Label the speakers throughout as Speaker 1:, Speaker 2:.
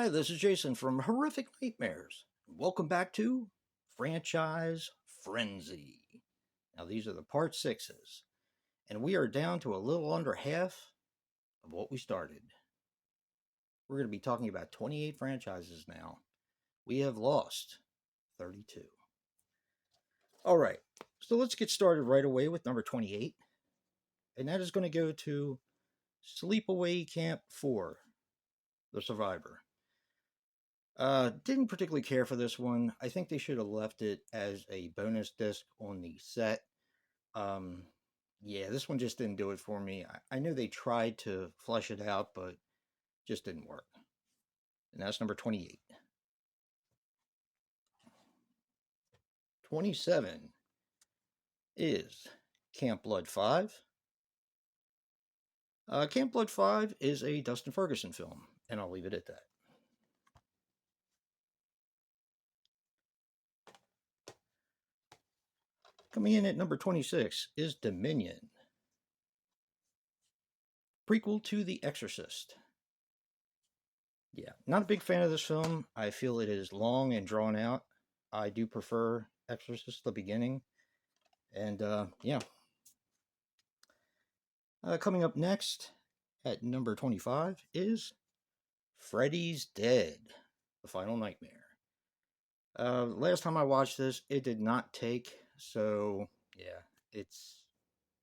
Speaker 1: Hi, this is Jason from Horrific Nightmares. Welcome back to Franchise Frenzy. Now, these are the part sixes, and we are down to a little under half of what we started. We're going to be talking about 28 franchises now. We have lost 32. All right, so let's get started right away with number 28, and that is going to go to Sleepaway Camp 4, The Survivor. Didn't particularly care for this one. I think they should have left it as a bonus disc on the set. Um, yeah, this one just didn't do it for me. I know they tried to flesh it out, but just didn't work. And that's number 28. 27 is Camp Blood 5. Camp Blood 5 is a Dustin Ferguson film, and I'll leave it at that. Coming in at number 26 is Dominion, prequel to The Exorcist. Yeah, not a big fan of this film. I feel it is long and drawn out. I do prefer Exorcist, the beginning. And yeah. Coming up next at number 25 is Freddy's Dead, The Final Nightmare. Last time I watched this, it did not take, so yeah, this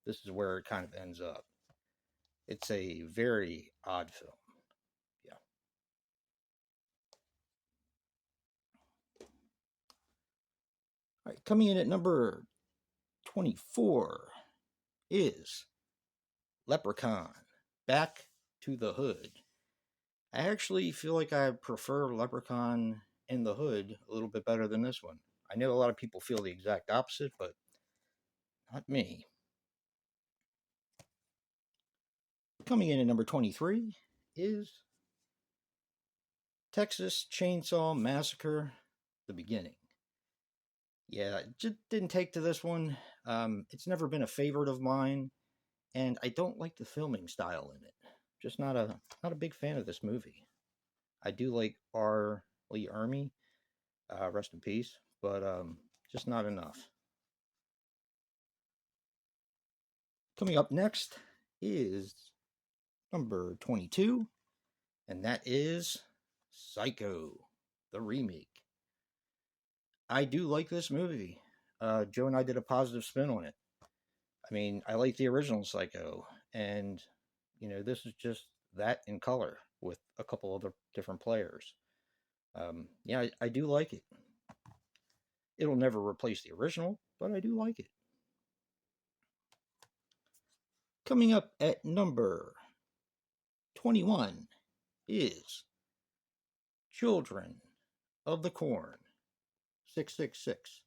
Speaker 1: is where it kind of ends up. It's a very odd film. Yeah. All right, coming in at number 24 is Leprechaun, Back to the Hood. I actually feel like I prefer Leprechaun in the Hood a little bit better than this one. I know a lot of people feel the exact opposite, but not me. Coming in at number 23 is Texas Chainsaw Massacre, The Beginning. Yeah, just didn't take to this one. It's never been a favorite of mine, and I don't like the filming style in it. Just not a big fan of this movie. I do like R. Lee Ermey, rest in peace, but just not enough. Coming up next is number 22, and that is Psycho, the remake. I do like this movie. Joe and I did a positive spin on it. I mean, I like the original Psycho, and this is just that in color with a couple other different players. Yeah, I do like it. It'll never replace the original, but I do like it. Coming up at number 21 is Children of the Corn 666,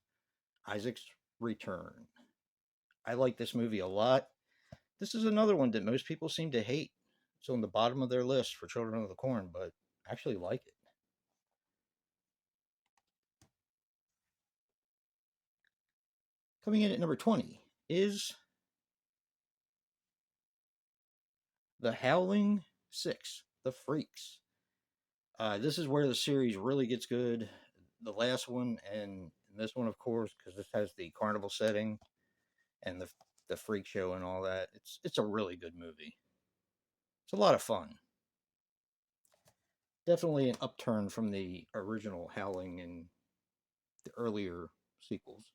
Speaker 1: Isaac's Return. I like this movie a lot. This is another one that most people seem to hate. It's on the bottom of their list for Children of the Corn, but I actually like it. Coming in at number 20 is The Howling 6, The Freaks. This is where the series really gets good. The last one and this one, of course, because this has the carnival setting and the freak show and all that. It's a really good movie. It's a lot of fun. Definitely an upturn from the original Howling and the earlier sequels.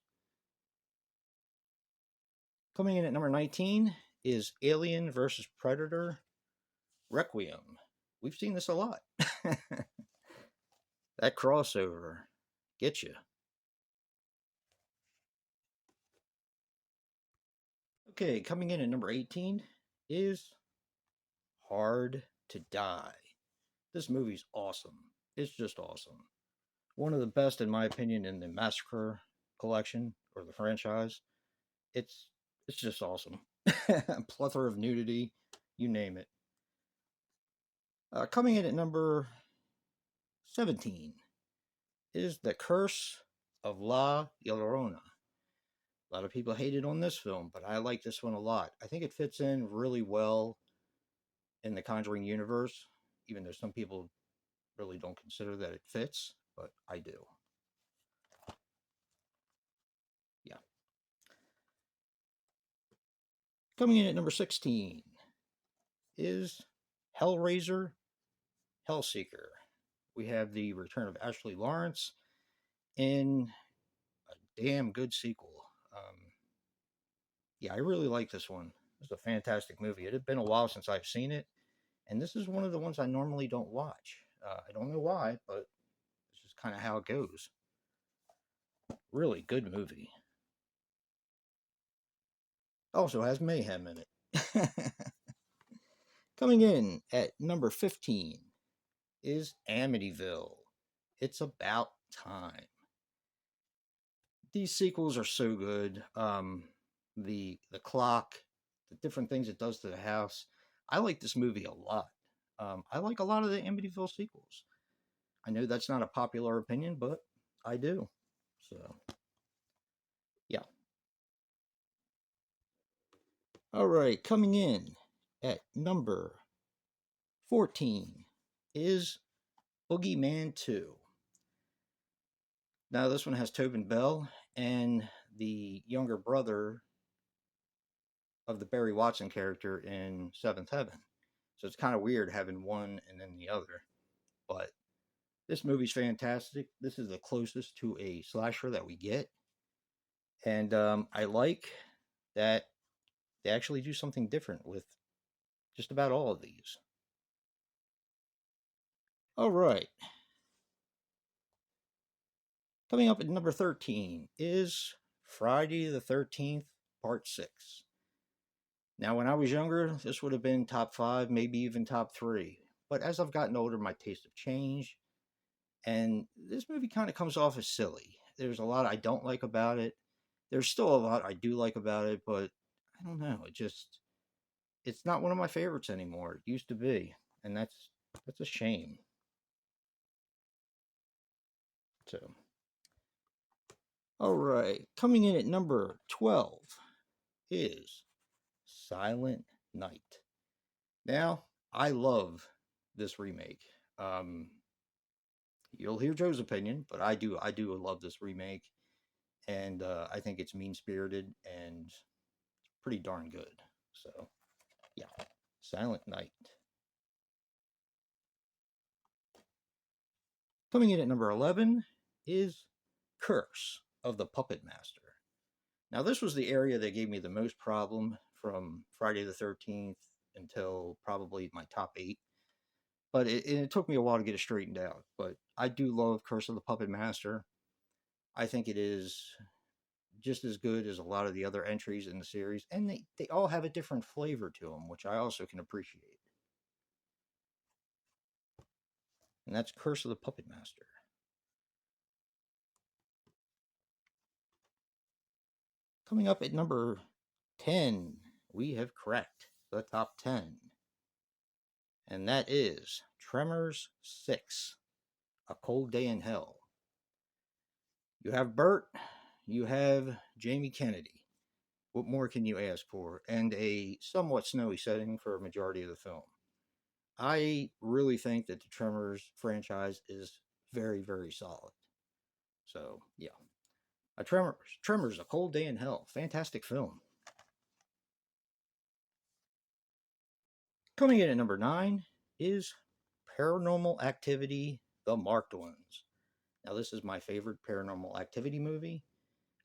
Speaker 1: Coming in at number 19 is Alien vs. Predator Requiem. We've seen this a lot. That crossover gets you. Okay, coming in at number 18 is Hard to Die. This movie's awesome. It's just awesome. One of the best, in my opinion, in the Massacre collection or the franchise. It's just awesome. A plethora of nudity, you name it. Coming in at number 17 is The Curse of La Llorona. A lot of people hated on this film, but I like this one a lot. I think it fits in really well in the Conjuring universe, even though some people really don't consider that it fits, but I do. Yeah. Coming in at number 16 is Hellraiser Hellseeker. We have the return of Ashley Lawrence in a damn good sequel. Yeah, I really like this one. It's a fantastic movie. It had been a while since I've seen it, and this is one of the ones I normally don't watch. I don't know why, but it's just kind of how it goes. Really good movie. Also has mayhem in it. Coming in at number 15 is Amityville. It's About Time. These sequels are so good. The clock, the different things it does to the house. I like this movie a lot. I like a lot of the Amityville sequels. I know that's not a popular opinion, but I do. So, yeah. All right, coming in at number 14 is Boogeyman 2. Now, this one has Tobin Bell and the younger brother of the Barry Watson character in Seventh Heaven. So it's kind of weird having one and then the other. But this movie's fantastic. This is the closest to a slasher that we get. And I like that they actually do something different with just about all of these. All right. Coming up at number 13 is Friday the 13th, Part 6. Now, when I was younger, this would have been top 5, maybe even top 3. But as I've gotten older, my tastes have changed. And this movie kind of comes off as silly. There's a lot I don't like about it. There's still a lot I do like about it, but I don't know. It's not one of my favorites anymore. It used to be. And that's a shame. So, all right. Coming in at number 12 is Silent Night. Now, I love this remake. You'll hear Joe's opinion, but I do love this remake, and I think it's mean spirited and pretty darn good. So, yeah, Silent Night. Coming in at number 11 is Curse of the Puppet Master. Now, this was the area that gave me the most problem from Friday the 13th until probably my top 8. But it took me a while to get it straightened out. But I do love Curse of the Puppet Master. I think it is just as good as a lot of the other entries in the series. And they all have a different flavor to them, which I also can appreciate. And that's Curse of the Puppet Master. Coming up at number 10, we have cracked the top 10. And that is Tremors 6, A Cold Day in Hell. You have Bert, you have Jamie Kennedy. What more can you ask for? And a somewhat snowy setting for a majority of the film. I really think that the Tremors franchise is very, very solid. So, yeah. Tremors, A Cold Day in Hell. Fantastic film. Coming in at number 9 is Paranormal Activity, The Marked Ones. Now, this is my favorite Paranormal Activity movie.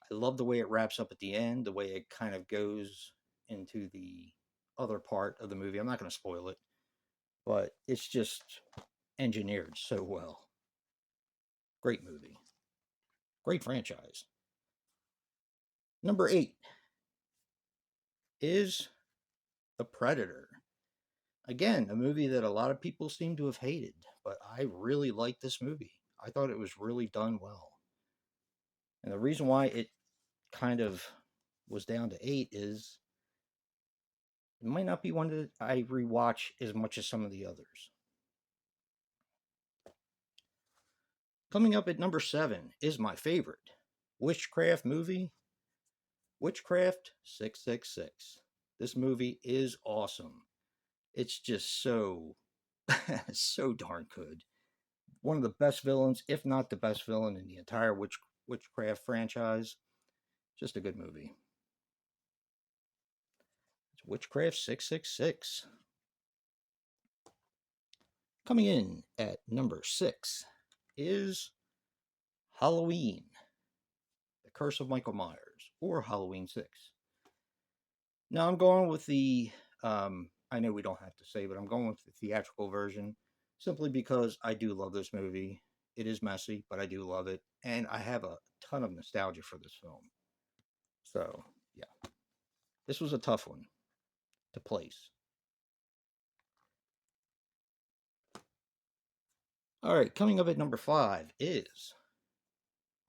Speaker 1: I love the way it wraps up at the end, the way it kind of goes into the other part of the movie. I'm not going to spoil it, but it's just engineered so well. Great movie. Great franchise. Number 8 is The Predator. Again, a movie that a lot of people seem to have hated, but I really liked this movie. I thought it was really done well. And the reason why it kind of was down to 8 is it might not be one that I rewatch as much as some of the others. Coming up at number 7 is my favorite witchcraft movie, Witchcraft 666. This movie is awesome. It's just so, so darn good. one of the best villains, if not the best villain in the entire Witchcraft franchise. Just a good movie. It's Witchcraft 666. Coming in at number 6 is Halloween, The Curse of Michael Myers, or Halloween 6. Now I'm going with the, I know we don't have to say, but I'm going with the theatrical version simply because I do love this movie. It is messy, but I do love it. And I have a ton of nostalgia for this film. So, yeah. This was a tough one to place. All right, coming up at number 5 is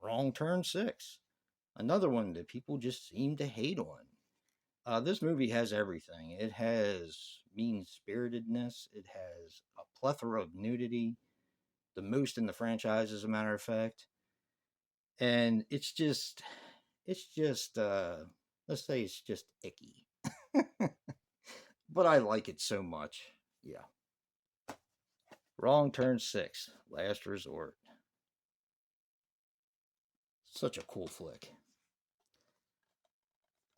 Speaker 1: Wrong Turn 6. Another one that people just seem to hate on. This movie has everything. It has mean-spiritedness. It has a plethora of nudity. The most in the franchise, as a matter of fact. And it's just, let's say it's just icky. But I like it so much. Yeah. Wrong Turn 6, Last Resort. Such a cool flick.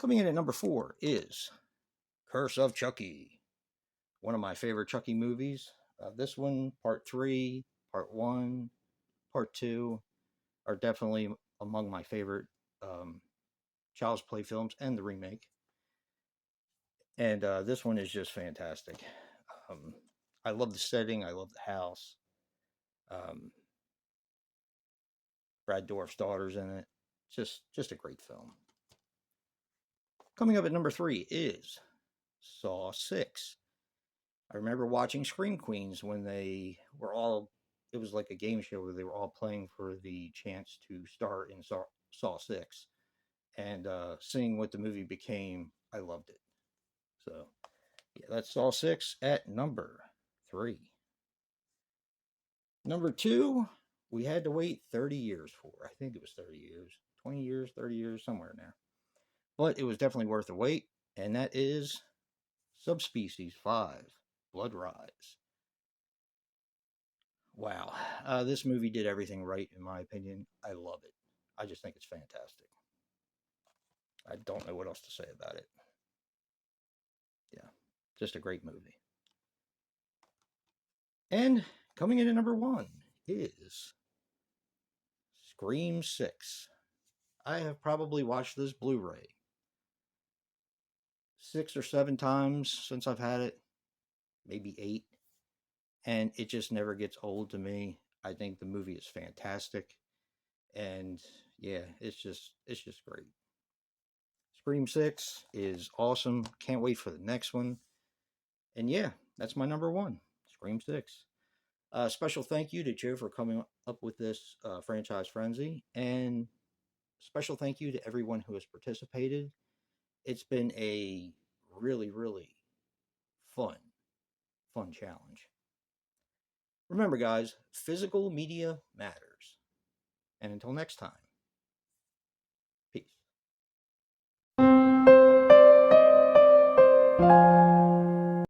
Speaker 1: Coming in at number 4 is Curse of Chucky. One of my favorite Chucky movies. This one, part 3, part 1, part 2 are definitely among my favorite Child's Play films and the remake. And this one is just fantastic. I love the setting. I love the house. Brad Dourif's daughter's in it. Just a great film. Coming up at number 3 is Saw 6. I remember watching Scream Queens when they were all, it was like a game show where they were all playing for the chance to star in Saw 6. And seeing what the movie became, I loved it. So, yeah, that's Saw 6 at number 3. Number 2, we had to wait 30 years for. I think it was 30 years, 20 years, 30 years, somewhere in there. But it was definitely worth the wait, and that is Subspecies 5, Blood Rise. Wow, this movie did everything right, in my opinion. I love it. I just think it's fantastic. I don't know what else to say about it. Yeah, just a great movie. And coming in at number 1 is Scream 6. I have probably watched this Blu-ray 6 or 7 times since I've had it, maybe 8, and it just never gets old to me. I think the movie is fantastic, and yeah, it's just great. Scream 6 is awesome. Can't wait for the next one. And yeah, that's my number 1, Scream 6. Special thank you to Joe for coming up with this franchise frenzy, and special thank you to everyone who has participated. It's been a really, really fun challenge. Remember, guys, physical media matters. And until next time.